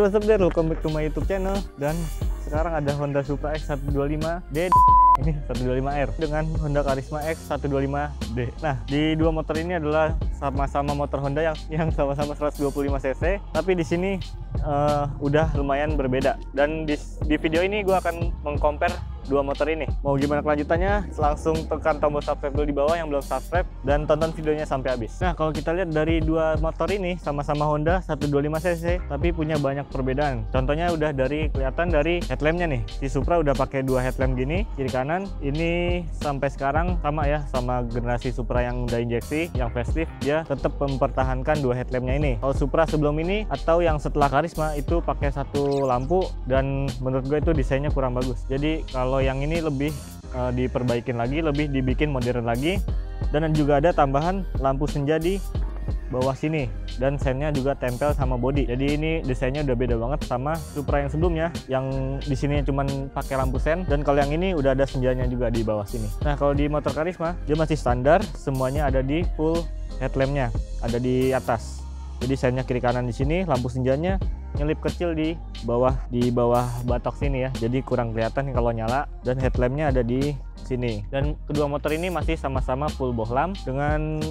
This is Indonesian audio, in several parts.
what's up there, welcome back to my YouTube channel. Dan sekarang ada Honda Supra X125D ini 125R dengan Honda Karisma X125D. Nah, di dua motor ini adalah sama-sama motor Honda yang sama-sama 125 cc, tapi di sini udah lumayan berbeda. Dan di video ini gue akan mengcompare dua motor ini. Mau gimana kelanjutannya? Langsung tekan tombol subscribe dulu di bawah yang belum subscribe dan tonton videonya sampai habis. Nah, kalau kita lihat dari dua motor ini sama-sama Honda 125 cc, tapi punya banyak perbedaan. Contohnya udah kelihatan dari headlampnya nih. Si Supra udah pakai dua headlamp gini, kiri kanan. Ini sampai sekarang sama ya, sama generasi Supra yang udah injeksi, yang facelift, dia tetap mempertahankan dua headlampnya ini. Kalau Supra sebelum ini atau yang setelah Karisma itu pakai satu lampu, dan menurut gue itu desainnya kurang bagus. Jadi kalau yang ini lebih diperbaikin lagi, lebih dibikin modern lagi, dan juga ada tambahan lampu senja di bawah sini, dan sennya juga tempel sama body. Jadi ini desainnya udah beda banget sama Supra yang sebelumnya, yang di sini cuman pakai lampu sen, dan kalau yang ini udah ada senjanya juga di bawah sini. Nah, kalau di motor Karisma dia masih standar, semuanya ada di full headlampnya, ada di atas. Jadi sennya kiri kanan di sini, lampu senjanya nyelip kecil di bawah batok sini ya, jadi kurang kelihatan kalau nyala, dan headlampnya ada di sini. Dan kedua motor ini masih sama-sama full bohlam dengan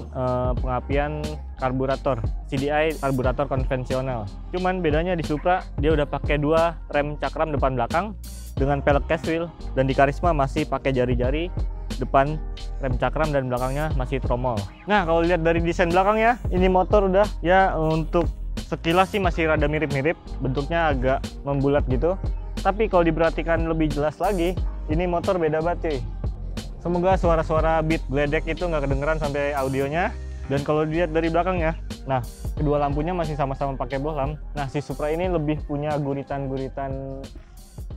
pengapian karburator CDI, karburator konvensional. Cuman bedanya di Supra dia udah pakai dua rem cakram depan belakang dengan pelek cast wheel, dan di Karisma masih pakai jari-jari depan rem cakram dan belakangnya masih tromol. Nah, kalau lihat dari desain belakangnya, ini motor udah ya, untuk sekilas sih masih rada mirip-mirip, bentuknya agak membulat gitu. Tapi kalau diperhatikan lebih jelas lagi, ini motor beda banget cuy. Semoga suara-suara beat gledek itu nggak kedengeran sampai audionya. Dan kalau dilihat dari belakangnya, nah kedua lampunya masih sama-sama pakai bohlam. Nah, si Supra ini lebih punya guritan-guritan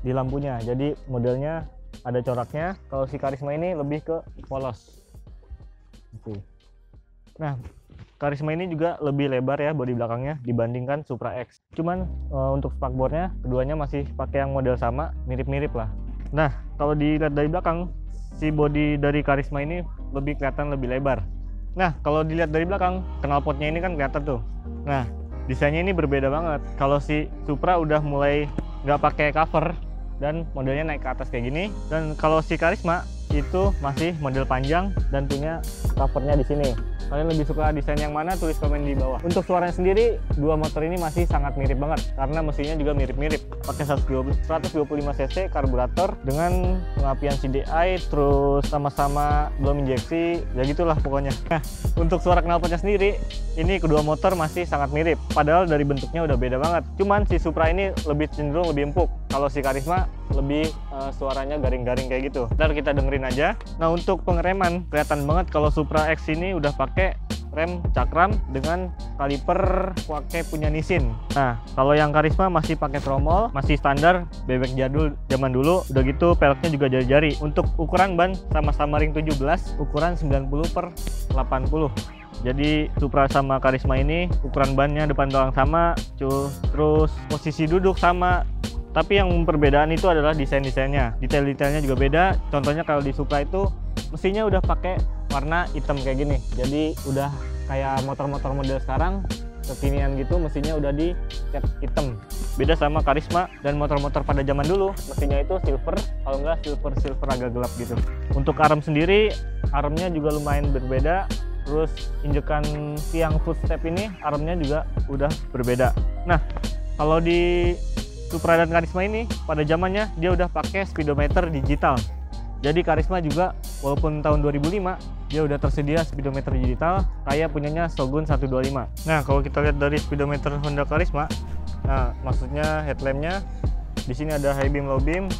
di lampunya, jadi modelnya ada coraknya. Kalau si Karisma ini lebih ke polos. Oke. Nah, Karisma ini juga lebih lebar ya bodi belakangnya dibandingkan Supra X. Cuman untuk spakbornya keduanya masih pakai yang model sama, mirip-mirip lah. Nah, kalau dilihat dari belakang, si bodi dari Karisma ini lebih kelihatan lebih lebar. Nah, kalau dilihat dari belakang, knalpotnya ini kan kelihatan tuh. Nah, desainnya ini berbeda banget. Kalau si Supra udah mulai nggak pakai cover dan modelnya naik ke atas kayak gini. Dan kalau si Karisma itu masih model panjang dan punya covernya di sini. Kalian lebih suka desain yang mana? Tulis komen di bawah. Untuk suaranya sendiri, dua motor ini masih sangat mirip banget karena mesinnya juga mirip-mirip. Pakai 125 cc karburator dengan pengapian CDI, terus sama-sama belum injeksi, ya gitulah pokoknya. Nah, untuk suara knalpotnya sendiri, ini kedua motor masih sangat mirip. Padahal dari bentuknya udah beda banget. Cuman si Supra ini lebih cenderung lebih empuk. Kalau si Karisma lebih suaranya garing-garing kayak gitu. Ntar kita dengerin aja. Nah, untuk pengereman kelihatan banget kalau Supra X ini udah pakai rem cakram dengan kaliper pakai punya Nissin. Nah, kalau yang Karisma masih pakai tromol, masih standar bebek jadul zaman dulu. Udah gitu peleknya juga jari-jari. Untuk ukuran ban sama-sama ring 17, ukuran 90/80. Jadi Supra sama Karisma ini ukuran bannya depan belakang sama, terus posisi duduk sama. Tapi yang perbedaan itu adalah desain-desainnya. Detail-detailnya juga beda. Contohnya kalau di Supra itu mesinnya udah pakai warna hitam kayak gini. Jadi udah kayak motor-motor model sekarang kekinian gitu, mesinnya udah di cat hitam. Beda sama Karisma dan motor-motor pada zaman dulu, mesinnya itu silver, kalau enggak silver agak gelap gitu. Untuk arm sendiri, armnya juga lumayan berbeda. Terus injekan tiang footstep ini, armnya juga udah berbeda. Nah, kalau di Supra dan Karisma ini pada zamannya dia udah pakai speedometer digital. Jadi Karisma juga walaupun tahun 2005 dia udah tersedia speedometer digital kayak punyanya Shogun 125. Nah, kalau kita lihat dari speedometer Honda Karisma, nah maksudnya headlampnya di sini ada high beam, low beam.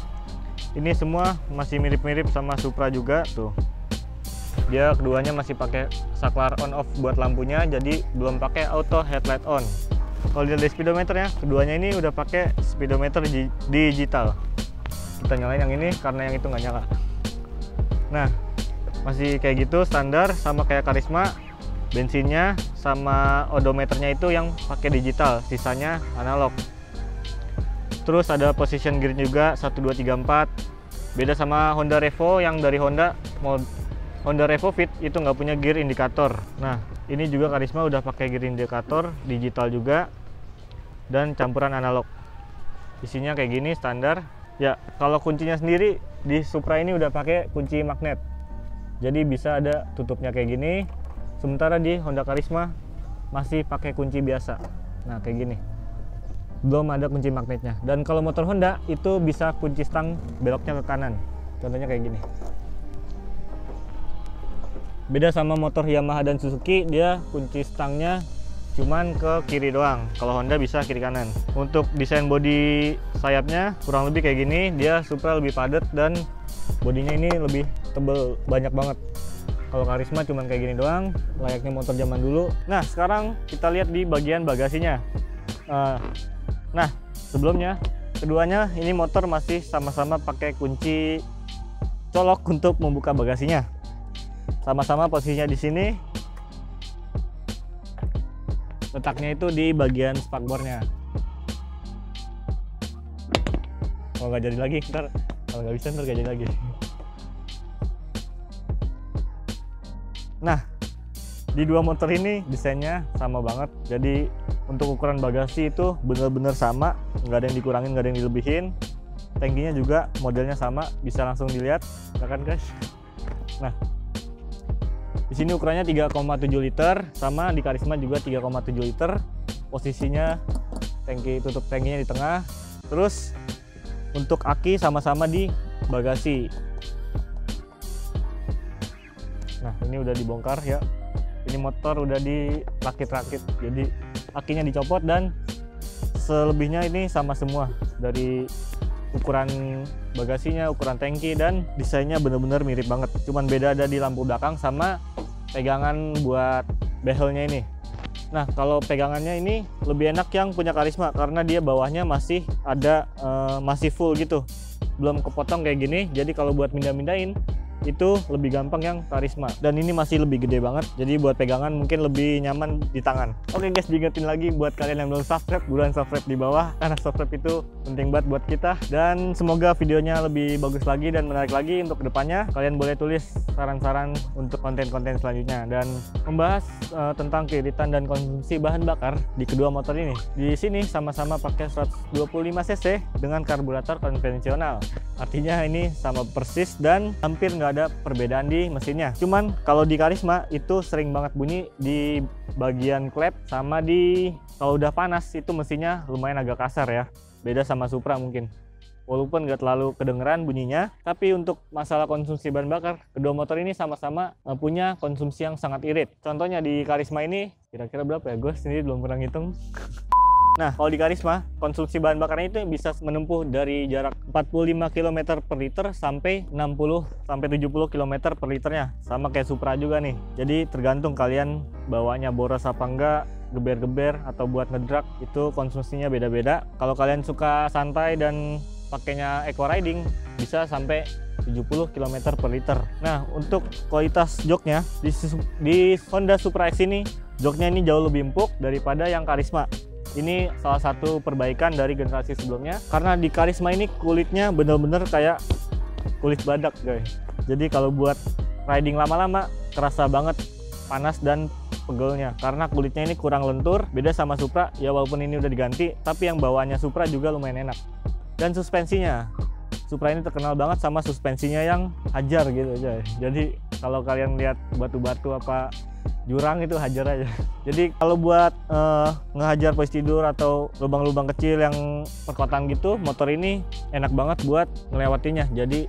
Ini semua masih mirip-mirip sama Supra juga tuh. Dia keduanya masih pakai saklar on off buat lampunya, jadi belum pakai auto headlight on. Kalau lihat dari speedometernya, keduanya ini udah pakai speedometer digital. Kita nyalain yang ini karena yang itu nggak nyala. Nah, masih kayak gitu standar sama kayak Karisma. Bensinnya sama odometernya itu yang pakai digital, sisanya analog. Terus ada position gear juga 1, 2, 3, 4. Beda sama Honda Revo yang dari Honda Revo Fit itu nggak punya gear indikator. Nah, ini juga Karisma udah pakai gear indikator digital juga dan campuran analog. Isinya kayak gini standar. Ya, kalau kuncinya sendiri di Supra ini udah pakai kunci magnet. Jadi bisa ada tutupnya kayak gini. Sementara di Honda Karisma masih pakai kunci biasa. Nah, kayak gini. Belum ada kunci magnetnya. Dan kalau motor Honda itu bisa kunci stang beloknya ke kanan. Contohnya kayak gini. Beda sama motor Yamaha dan Suzuki, dia kunci stangnya cuman ke kiri doang. Kalau Honda bisa kiri kanan. Untuk desain bodi sayapnya kurang lebih kayak gini. Dia Supra lebih padat dan bodinya ini lebih tebel, banyak banget. Kalau Karisma cuman kayak gini doang, layaknya motor zaman dulu. Nah, sekarang kita lihat di bagian bagasinya. Nah, sebelumnya keduanya ini motor masih sama-sama pakai kunci colok untuk membuka bagasinya. Sama-sama posisinya di sini. Letaknya itu di bagian spakbornya. Kalau nggak jadi lagi, ntar kalau nggak bisa ntar nggak jadi lagi. Nah, di dua motor ini desainnya sama banget. Jadi untuk ukuran bagasi itu bener-bener sama, nggak ada yang dikurangin, nggak ada yang dilebihin. Tangkinya juga modelnya sama, bisa langsung dilihat, ya kan guys? Nah, di sini ukurannya 3,7 liter, sama di Karisma juga 3,7 liter. Posisinya tutup tangkinya di tengah. Terus untuk aki sama-sama di bagasi. Nah, ini udah dibongkar ya. Ini motor udah dirakit-rakit. Jadi akinya dicopot dan selebihnya ini sama semua. Dari ukuran bagasinya, ukuran tangki, dan desainnya bener-bener mirip banget. Cuman beda ada di lampu belakang sama pegangan buat behelnya ini. Nah, kalau pegangannya ini lebih enak yang punya Karisma karena dia bawahnya masih ada masih full gitu, belum kepotong kayak gini. Jadi kalau buat mindah-mindahin itu lebih gampang yang Karisma, dan ini masih lebih gede banget, jadi buat pegangan mungkin lebih nyaman di tangan. Oke guys, diingetin lagi buat kalian yang belum subscribe, buruan subscribe di bawah karena subscribe itu penting banget buat kita. Dan semoga videonya lebih bagus lagi dan menarik lagi untuk kedepannya. Kalian boleh tulis saran-saran untuk konten-konten selanjutnya dan membahas tentang keiritan dan konsumsi bahan bakar di kedua motor ini. Di sini sama-sama pakai 125 cc dengan karburator konvensional. Artinya ini sama persis dan hampir nggak ada perbedaan di mesinnya. Cuman kalau di Karisma itu sering banget bunyi di bagian klep, sama di kalau udah panas itu mesinnya lumayan agak kasar ya. Beda sama Supra mungkin. Walaupun nggak terlalu kedengeran bunyinya, tapi untuk masalah konsumsi bahan bakar, kedua motor ini sama-sama punya konsumsi yang sangat irit. Contohnya di Karisma ini kira-kira berapa ya? Gue sendiri belum pernah ngitung. Nah, kalau di Karisma, konsumsi bahan bakarnya itu bisa menempuh dari jarak 45 km per liter sampai 60-70 km per liternya. Sama kayak Supra juga nih. Jadi tergantung kalian bawanya boros apa enggak, geber-geber atau buat ngedrak, itu konsumsinya beda-beda. Kalau kalian suka santai dan pakainya eco riding, bisa sampai 70 km per liter. Nah, untuk kualitas joknya di Honda Supra X ini, joknya ini jauh lebih empuk daripada yang Karisma. Ini salah satu perbaikan dari generasi sebelumnya, karena di Karisma ini kulitnya bener-bener kayak kulit badak guys. Jadi kalau buat riding lama-lama kerasa banget panas dan pegelnya, karena kulitnya ini kurang lentur. Beda sama Supra ya, walaupun ini udah diganti, tapi yang bawahnya Supra juga lumayan enak. Dan suspensinya, Supra ini terkenal banget sama suspensinya yang hajar gitu aja. Jadi kalau kalian lihat batu-batu apa jurang itu hajar aja. Jadi kalau buat ngehajar posisi tidur atau lubang-lubang kecil yang perkotaan gitu, motor ini enak banget buat ngelewatinya. Jadi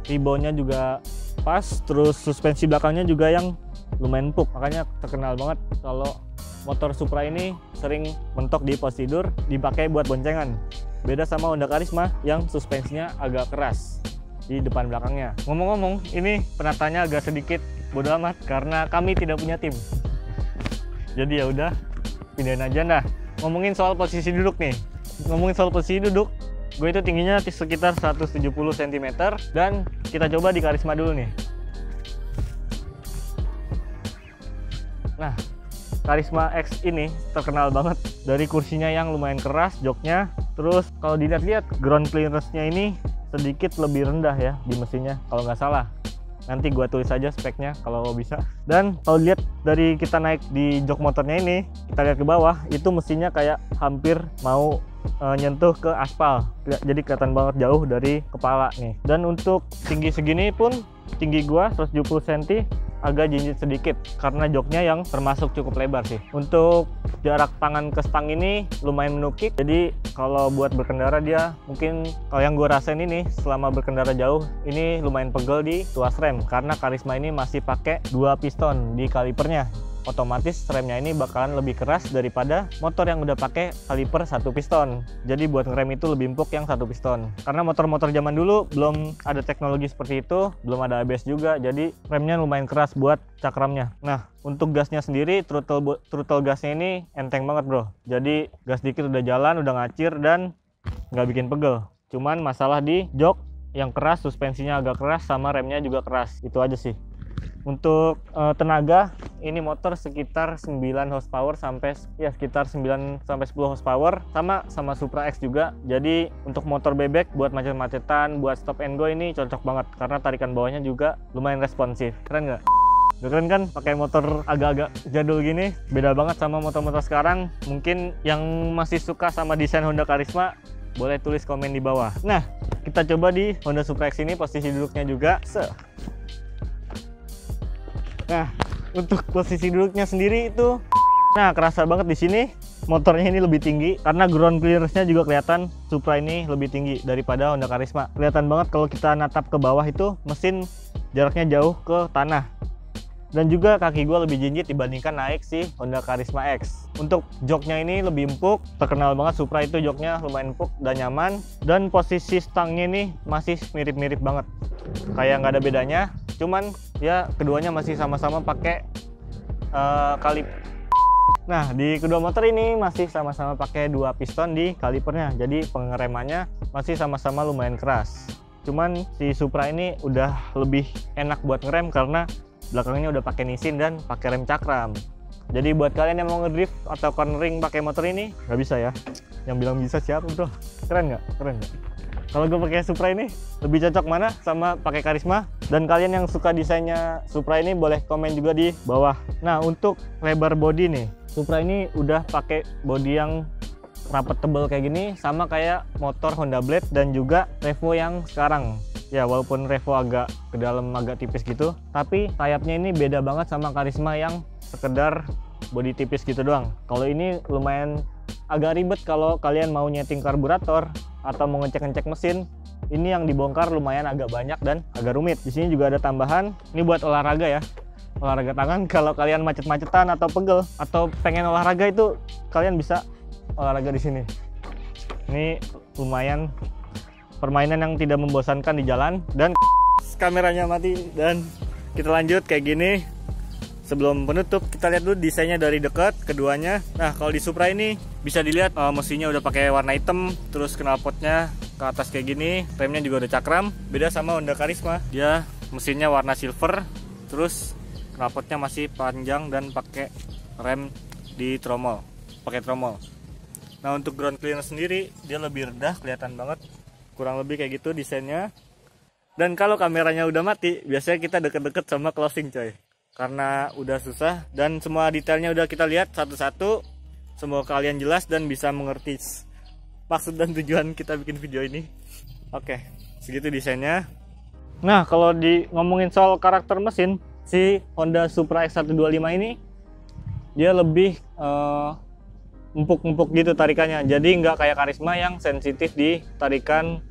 reboundnya juga pas, terus suspensi belakangnya juga yang lumayan empuk. Makanya terkenal banget kalau motor Supra ini sering mentok di posisi tidur, dipakai buat boncengan. Beda sama Honda Karisma yang suspensinya agak keras di depan belakangnya. Ngomong-ngomong, ini penatanya agak sedikit bodo amat karena kami tidak punya tim. Jadi ya udah, pindahin aja. Nah, ngomongin soal posisi duduk nih. Ngomongin soal posisi duduk, gue itu tingginya sekitar 170 cm, dan kita coba di Karisma dulu nih. Nah, Karisma X ini terkenal banget dari kursinya yang lumayan keras, joknya. Terus kalau dilihat-lihat ground clearance-nya ini sedikit lebih rendah ya di mesinnya kalau nggak salah. Nanti gua tulis aja speknya kalau bisa. Dan kalau lihat dari kita naik di jok motornya ini, kita lihat ke bawah, itu mesinnya kayak hampir mau nyentuh ke aspal, jadi kelihatan banget jauh dari kepala nih. Dan untuk tinggi segini pun, tinggi gua 170 cm, agak jinjit sedikit karena joknya yang termasuk cukup lebar sih. Untuk jarak tangan ke stang ini lumayan menukik, jadi kalau buat berkendara dia mungkin, kalau yang gue rasain ini selama berkendara jauh ini lumayan pegel di tuas rem karena Karisma ini masih pakai 2 piston di kalipernya. Otomatis remnya ini bakalan lebih keras daripada motor yang udah pakai kaliper 1 piston. Jadi buat ngerem itu lebih empuk yang 1 piston. Karena motor-motor zaman dulu belum ada teknologi seperti itu, belum ada ABS juga, jadi remnya lumayan keras buat cakramnya. Nah, untuk gasnya sendiri, throttle gasnya ini enteng banget bro. Jadi gas dikit udah jalan, udah ngacir dan nggak bikin pegel. Cuman masalah di jok yang keras, suspensinya agak keras, sama remnya juga keras. Itu aja sih. Untuk tenaga, ini motor sekitar 9 horsepower sampai sekitar 9 sampai 10 horsepower, sama Supra X juga. Jadi untuk motor bebek buat macet-macetan, buat stop and go ini cocok banget karena tarikan bawahnya juga lumayan responsif. Keren nggak? Keren kan? Pakai motor agak-agak jadul gini, beda banget sama motor-motor sekarang. Mungkin yang masih suka sama desain Honda Karisma boleh tulis komen di bawah. Nah, kita coba di Honda Supra X ini posisi duduknya juga. Nah, untuk posisi duduknya sendiri itu, nah kerasa banget di sini motornya ini lebih tinggi karena ground clearance-nya juga kelihatan Supra ini lebih tinggi daripada Honda Karisma. Kelihatan banget kalau kita natap ke bawah itu mesin jaraknya jauh ke tanah. Dan juga kaki gue lebih jinjit dibandingkan naik si Honda Karisma X. Untuk joknya ini lebih empuk, terkenal banget Supra itu joknya lumayan empuk dan nyaman. Dan posisi stangnya ini masih mirip-mirip banget, kayak nggak ada bedanya. Cuman ya keduanya masih sama-sama pakai kalip. Nah, di kedua motor ini masih sama-sama pakai 2 piston di kalipernya. Jadi pengeremannya masih sama-sama lumayan keras. Cuman si Supra ini udah lebih enak buat ngerem karena belakangnya udah pakai Nissin dan pakai rem cakram. Jadi buat kalian yang mau ngedrift atau cornering pakai motor ini nggak bisa ya. Yang bilang bisa siapa bro? Keren nggak? Keren nggak? Kalau gue pakai Supra ini lebih cocok mana sama pakai Karisma? Dan kalian yang suka desainnya Supra ini boleh komen juga di bawah. Nah, untuk lebar bodi nih, Supra ini udah pakai bodi yang rapat tebal kayak gini, sama kayak motor Honda Blade dan juga Revo yang sekarang. Ya walaupun Revo agak ke dalam agak tipis gitu, tapi sayapnya ini beda banget sama Karisma yang sekedar bodi tipis gitu doang. Kalau ini lumayan agak ribet kalau kalian mau nyeting karburator atau mau ngecek-ngecek mesin. Ini yang dibongkar lumayan agak banyak dan agak rumit. Di sini juga ada tambahan, ini buat olahraga ya, olahraga tangan. Kalau kalian macet-macetan atau pegel atau pengen olahraga itu kalian bisa olahraga di sini. Ini lumayan permainan yang tidak membosankan di jalan. Dan kameranya mati dan kita lanjut kayak gini. Sebelum penutup kita lihat dulu desainnya dari dekat keduanya. Nah, kalau di Supra ini bisa dilihat mesinnya udah pakai warna hitam, terus knalpotnya ke atas kayak gini, remnya juga udah cakram. Beda sama Honda Karisma, dia mesinnya warna silver, terus knalpotnya masih panjang dan pakai rem di tromol, pakai tromol. Nah, untuk ground clearance sendiri dia lebih rendah, kelihatan banget. Kurang lebih kayak gitu desainnya. Dan kalau kameranya udah mati, biasanya kita deket-deket sama closing coy. Karena udah susah dan semua detailnya udah kita lihat satu-satu. Semoga kalian jelas dan bisa mengerti maksud dan tujuan kita bikin video ini. Oke, segitu desainnya. Nah, kalau ngomongin soal karakter mesin, si Honda Supra X125 ini dia lebih empuk-empuk gitu tarikannya. Jadi nggak kayak Karisma yang sensitif di tarikan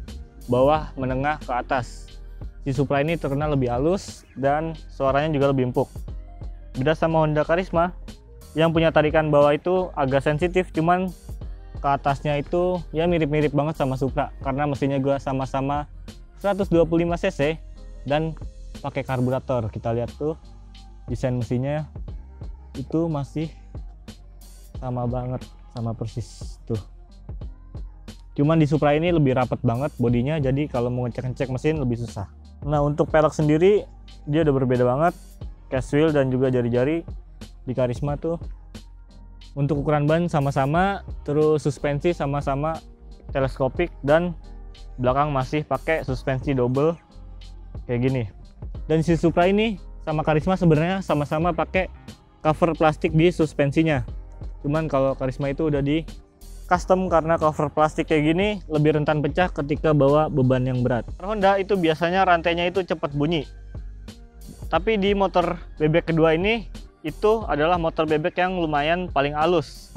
bawah menengah ke atas. Si Supra ini terkenal lebih halus dan suaranya juga lebih empuk. Beda sama Honda Karisma yang punya tarikan bawah itu agak sensitif, cuman ke atasnya itu ya mirip-mirip banget sama Supra karena mesinnya juga sama-sama 125 cc dan pakai karburator. Kita lihat tuh desain mesinnya itu masih sama banget, sama persis tuh. Cuman di Supra ini lebih rapat banget bodinya, jadi kalau mau ngecek-ngecek mesin lebih susah. Nah, untuk pelek sendiri dia udah berbeda banget, cast wheel dan juga jari-jari. Di Karisma tuh untuk ukuran ban sama-sama, terus suspensi sama-sama teleskopik dan belakang masih pakai suspensi double kayak gini. Dan si Supra ini sama Karisma sebenarnya sama-sama pakai cover plastik di suspensinya. Cuman kalau Karisma itu udah custom karena cover plastik kayak gini lebih rentan pecah ketika bawa beban yang berat. Honda itu biasanya rantainya itu cepat bunyi. Tapi di motor bebek kedua ini itu adalah motor bebek yang lumayan paling halus.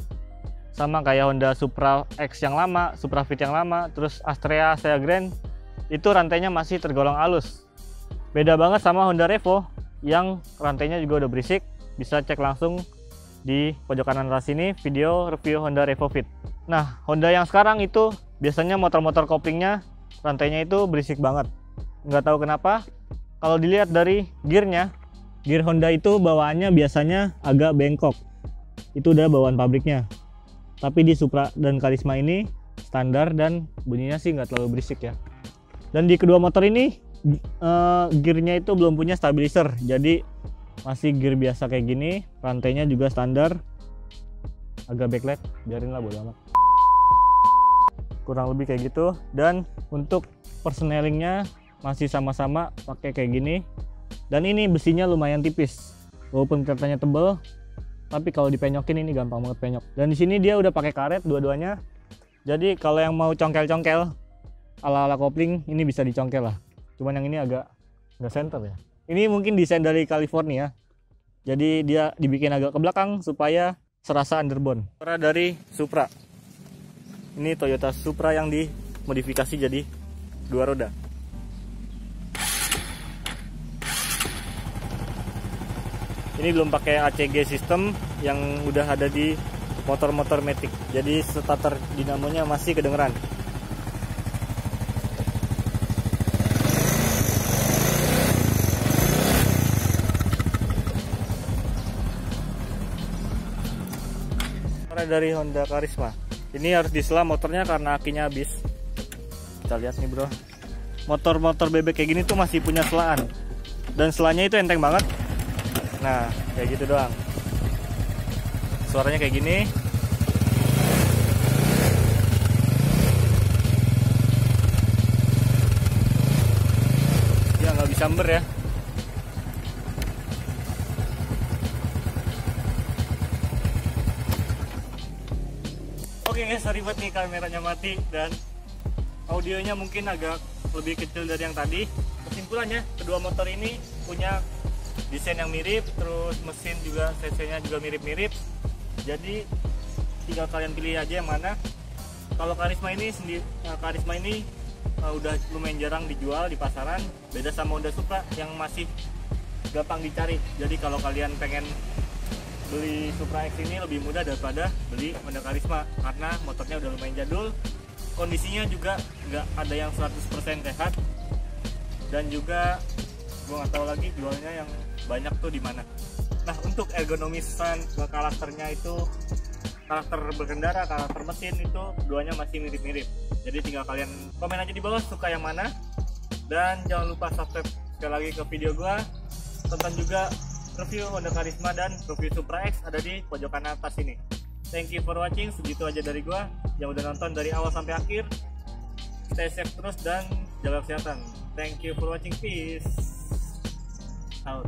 Sama kayak Honda Supra X yang lama, Supra Fit yang lama, terus Astrea Grand itu rantainya masih tergolong halus. Beda banget sama Honda Revo yang rantainya juga udah berisik. Bisa cek langsung di pojok kanan atas ini video review Honda Revo Fit. Nah, Honda yang sekarang itu biasanya motor-motor koplingnya rantainya itu berisik banget. Nggak tahu kenapa. Kalau dilihat dari gearnya, gear Honda itu bawaannya biasanya agak bengkok. Itu udah bawaan pabriknya. Tapi di Supra dan Karisma ini standar dan bunyinya sih nggak terlalu berisik ya. Dan di kedua motor ini gearnya itu belum punya stabilizer, jadi masih gear biasa kayak gini. Rantainya juga standar, agak backlight, biarin lah bodo amat. Kurang lebih kayak gitu. Dan untuk persnelingnya masih sama-sama pakai kayak gini. Dan ini besinya lumayan tipis, walaupun kelihatannya tebel, tapi kalau dipenyokin ini gampang banget penyok. Dan di sini dia udah pakai karet dua-duanya, jadi kalau yang mau congkel-congkel ala-ala kopling ini bisa dicongkel lah. Cuman yang ini agak nggak center ya. Ini mungkin desain dari California, jadi dia dibikin agak ke belakang supaya serasa underbone. Suara dari Supra. Ini Toyota Supra yang dimodifikasi jadi dua roda. Ini belum pakai ACG sistem yang udah ada di motor-motor Matic, jadi starter dinamonya masih kedengeran. Dari Honda Karisma ini harus disela motornya karena akinya habis. Kita lihat nih bro, motor-motor bebek kayak gini tuh masih punya selaan, dan selanya itu enteng banget. Nah kayak gitu doang, suaranya kayak gini. Ya nggak bisa ember ya. Oke guys, sorry buat nih kameranya mati dan audionya mungkin agak lebih kecil dari yang tadi. Kesimpulannya, kedua motor ini punya desain yang mirip, terus mesin juga cc-nya juga mirip-mirip. Jadi tinggal kalian pilih aja yang mana. Kalau Karisma ini udah lumayan jarang dijual di pasaran, beda sama Honda Supra yang masih gampang dicari. Jadi kalau kalian pengen beli Supra X ini lebih mudah daripada beli Honda Karisma karena motornya udah lumayan jadul, kondisinya juga nggak ada yang 100% sehat, dan juga gue nggak tahu lagi jualnya yang banyak tuh di mana. Nah untuk ergonomisan karakternya itu, karakter berkendara, karakter mesin itu keduanya masih mirip-mirip. Jadi tinggal kalian komen aja di bawah suka yang mana, dan jangan lupa subscribe sekali lagi ke video gue. Tonton juga review Honda Karisma dan review Supra X ada di pojok kanan atas ini. Thank you for watching, segitu aja dari gua yang udah nonton dari awal sampai akhir. Stay safe terus dan jaga kesehatan. Thank you for watching, peace out.